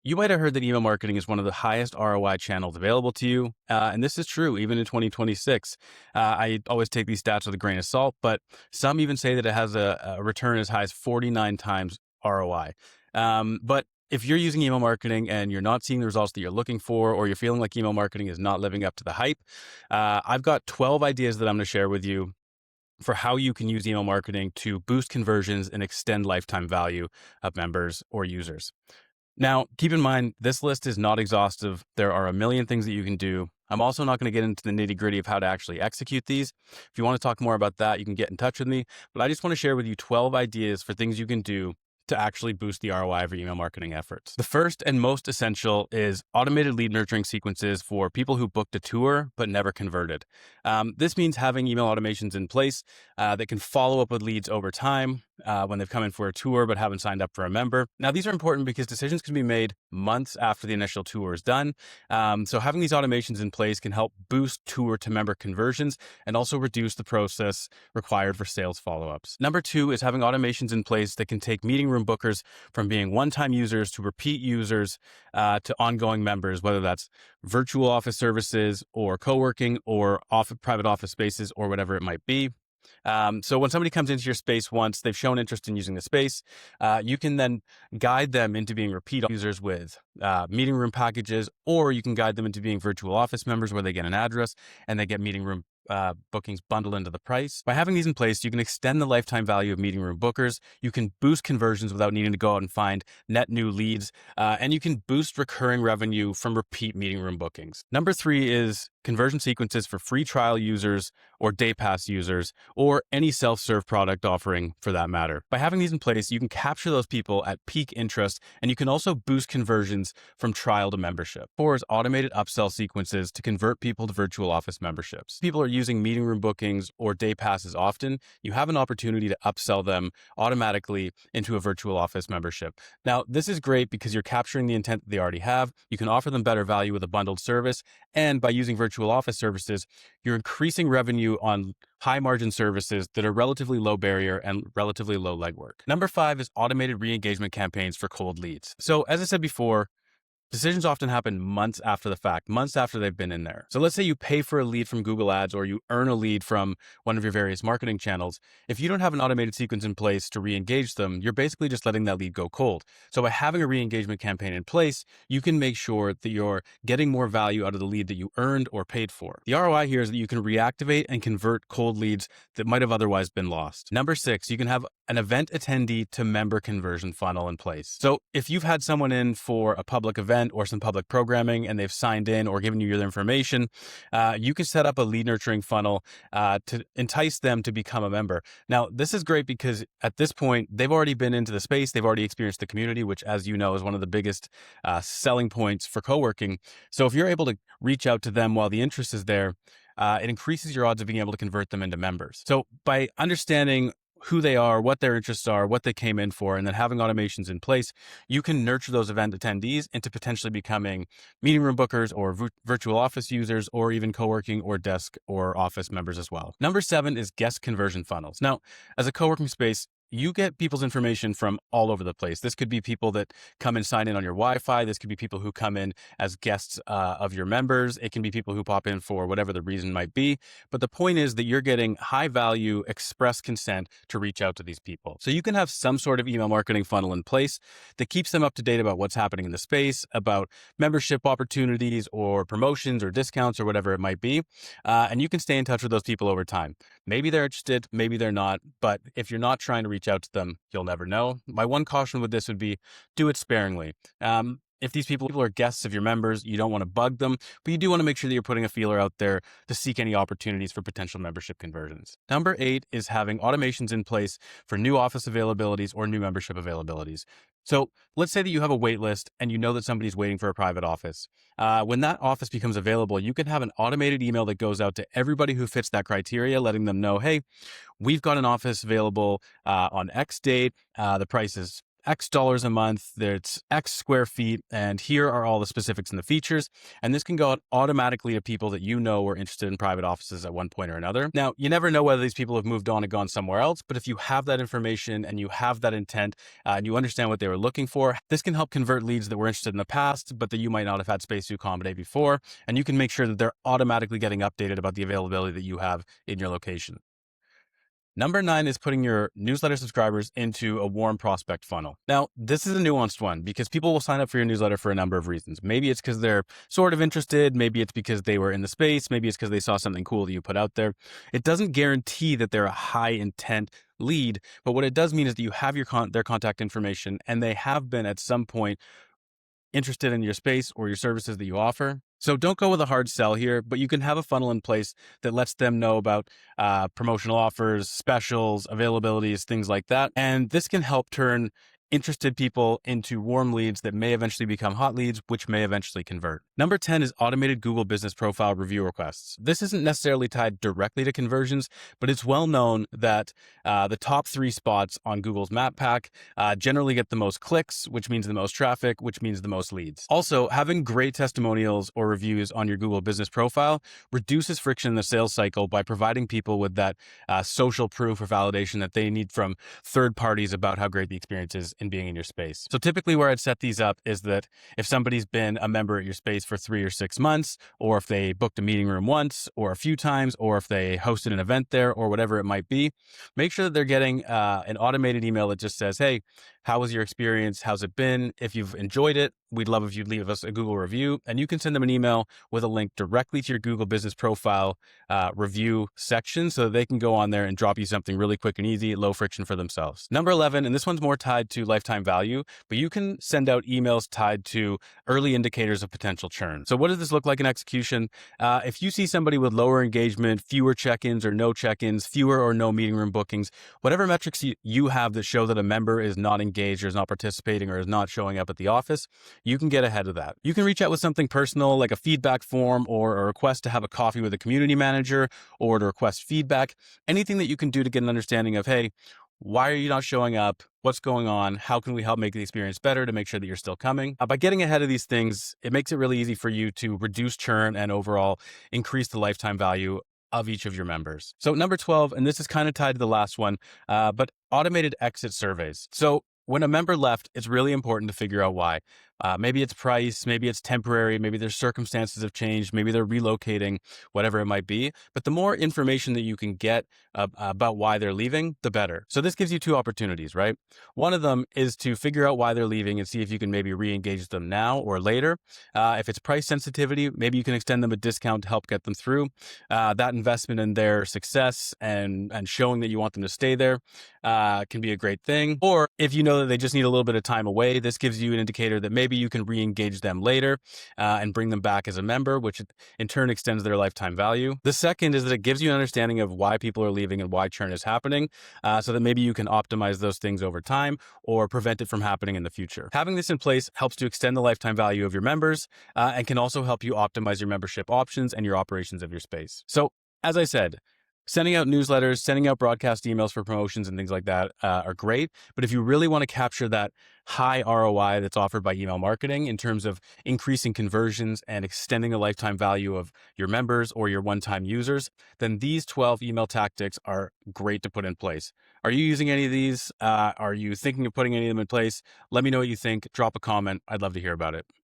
You might have heard that email marketing is one of the highest ROI channels available to you. And this is true even in 2026. I always take these stats with a grain of salt, but some even say that it has a return as high as 49 times ROI. But if you're using email marketing and you're not seeing the results that you're looking for, or you're feeling like email marketing is not living up to the hype, I've got 12 ideas that I'm going to share with you for how you can use email marketing to boost conversions and extend lifetime value of members or users. Now, keep in mind, this list is not exhaustive. There are a million things that you can do. I'm also not going to get into the nitty gritty of how to actually execute these. If you want to talk more about that, you can get in touch with me. But I just want to share with you 12 ideas for things you can do to actually boost the ROI of your email marketing efforts. The first and most essential is automated lead nurturing sequences for people who booked a tour but never converted. This means having email automations in place that can follow up with leads over time when they've come in for a tour but haven't signed up for a member. Now, these are important because decisions can be made months after the initial tour is done. So having these automations in place can help boost tour to member conversions and also reduce the process required for sales follow-ups. Number two is having automations in place that can take meeting room bookers from being one-time users to repeat users to ongoing members, whether that's virtual office services or co-working or private office spaces or whatever it might be. So when somebody comes into your space once, they've shown interest in using the space, you can then guide them into being repeat users with meeting room packages, or you can guide them into being virtual office members where they get an address and they get meeting room bookings bundled into the price. By having these in place, you can extend the lifetime value of meeting room bookers. You can boost conversions without needing to go out and find net new leads, and you can boost recurring revenue from repeat meeting room bookings. Number three is conversion sequences for free trial users or day pass users or any self-serve product offering for that matter. By having these in place, you can capture those people at peak interest, and you can also boost conversions from trial to membership. Four is automated upsell sequences to convert people to virtual office memberships. People are using meeting room bookings or day passes often. You have an opportunity to upsell them automatically into a virtual office membership. Now, this is great because you're capturing the intent that they already have. You can offer them better value with a bundled service, and by using virtual office services, you're increasing revenue on high margin services that are relatively low barrier and relatively low legwork. Number five is automated re-engagement campaigns for cold leads. So as I said before, decisions often happen months after the fact, months after they've been in there. So let's say you pay for a lead from Google Ads or you earn a lead from one of your various marketing channels. If you don't have an automated sequence in place to re-engage them, you're basically just letting that lead go cold. So by having a re-engagement campaign in place, you can make sure that you're getting more value out of the lead that you earned or paid for. The ROI here is that you can reactivate and convert cold leads that might have otherwise been lost. Number six, you can have an event attendee to member conversion funnel in place. So if you've had someone in for a public event or some public programming and they've signed in or given you their information, you can set up a lead nurturing funnel to entice them to become a member. Now, this is great because at this point, they've already been into the space. They've already experienced the community, which, as you know, is one of the biggest selling points for co-working. So if you're able to reach out to them while the interest is there, it increases your odds of being able to convert them into members. So by understanding who they are, what their interests are, what they came in for, and then having automations in place, you can nurture those event attendees into potentially becoming meeting room bookers or virtual office users, or even co-working or desk or office members as well. Number seven is guest conversion funnels. Now, as a co-working space, you get people's information from all over the place. This could be people that come and sign in on your Wi-Fi. This could be people who come in as guests of your members. It can be people who pop in for whatever the reason might be. But the point is that you're getting high value express consent to reach out to these people. So you can have some sort of email marketing funnel in place that keeps them up to date about what's happening in the space, about membership opportunities or promotions or discounts or whatever it might be. And you can stay in touch with those people over time. Maybe they're interested, maybe they're not. But if you're not trying to reach out to them, you'll never know. My one caution with this would be do it sparingly. If these people are guests of your members, you don't want to bug them, but you do want to make sure that you're putting a feeler out there to seek any opportunities for potential membership conversions. Number eight is having automations in place for new office availabilities or new membership availabilities. So let's say that you have a wait list and you know that somebody's waiting for a private office. When that office becomes available, you can have an automated email that goes out to everybody who fits that criteria, letting them know, hey, we've got an office available on X date. The price is X dollars a month, there's X square feet, and here are all the specifics and the features. And this can go out automatically to people that you know were interested in private offices at one point or another. Now, you never know whether these people have moved on and gone somewhere else, but if you have that information and you have that intent and you understand what they were looking for, this can help convert leads that were interested in the past, but that you might not have had space to accommodate before. And you can make sure that they're automatically getting updated about the availability that you have in your location. Number 9 is putting your newsletter subscribers into a warm prospect funnel. Now, this is a nuanced one because people will sign up for your newsletter for a number of reasons. Maybe it's because they're sort of interested. Maybe it's because they were in the space. Maybe it's because they saw something cool that you put out there. It doesn't guarantee that they're a high intent lead, but what it does mean is that you have their contact information and they have been at some point interested in your space or your services that you offer. So don't go with a hard sell here, but you can have a funnel in place that lets them know about promotional offers, specials, availabilities, things like that. And this can help turn interested people into warm leads that may eventually become hot leads, which may eventually convert. Number 10 is automated Google Business Profile review requests. This isn't necessarily tied directly to conversions, but it's well known that the top 3 spots on Google's Map Pack generally get the most clicks, which means the most traffic, which means the most leads. Also, having great testimonials or reviews on your Google Business Profile reduces friction in the sales cycle by providing people with that social proof or validation that they need from third parties about how great the experience is in being in your space. So typically where I'd set these up is that if somebody's been a member at your space for 3 or 6 months, or if they booked a meeting room once or a few times, or if they hosted an event there or whatever it might be, make sure that they're getting an automated email that just says, hey, how was your experience? How's it been? If you've enjoyed it, we'd love if you'd leave us a Google review. And you can send them an email with a link directly to your Google Business Profile review section so that they can go on there and drop you something really quick and easy, low friction for themselves. Number 11, and this one's more tied to lifetime value, but you can send out emails tied to early indicators of potential churn. So what does this look like in execution? If you see somebody with lower engagement, fewer check-ins or no check-ins, fewer or no meeting room bookings, whatever metrics you have that show that a member is not engaged or is not participating or is not showing up at the office, you can get ahead of that. You can reach out with something personal like a feedback form or a request to have a coffee with a community manager or to request feedback, anything that you can do to get an understanding of, hey, why are you not showing up? What's going on? How can we help make the experience better to make sure that you're still coming? By getting ahead of these things, it makes it really easy for you to reduce churn and overall increase the lifetime value of each of your members. So number 12, and this is kind of tied to the last one, but automated exit surveys. So when a member left, it's really important to figure out why. Maybe it's price, maybe it's temporary, maybe their circumstances have changed, maybe they're relocating, whatever it might be. But the more information that you can get about why they're leaving, the better. So this gives you 2 opportunities, right? One of them is to figure out why they're leaving and see if you can maybe re-engage them now or later. If it's price sensitivity, maybe you can extend them a discount to help get them through. That investment in their success and showing that you want them to stay there can be a great thing. Or if you know that they just need a little bit of time away, this gives you an indicator that maybe you can re-engage them later and bring them back as a member, which in turn extends their lifetime value. The second is that it gives you an understanding of why people are leaving and why churn is happening, so that maybe you can optimize those things over time or prevent it from happening in the future. Having this in place helps to extend the lifetime value of your members and can also help you optimize your membership options and your operations of your space. So, as I said, sending out newsletters, sending out broadcast emails for promotions and things like that are great. But if you really want to capture that high ROI that's offered by email marketing in terms of increasing conversions and extending the lifetime value of your members or your one-time users, then these 12 email tactics are great to put in place. Are you using any of these? Are you thinking of putting any of them in place? Let me know what you think. Drop a comment. I'd love to hear about it.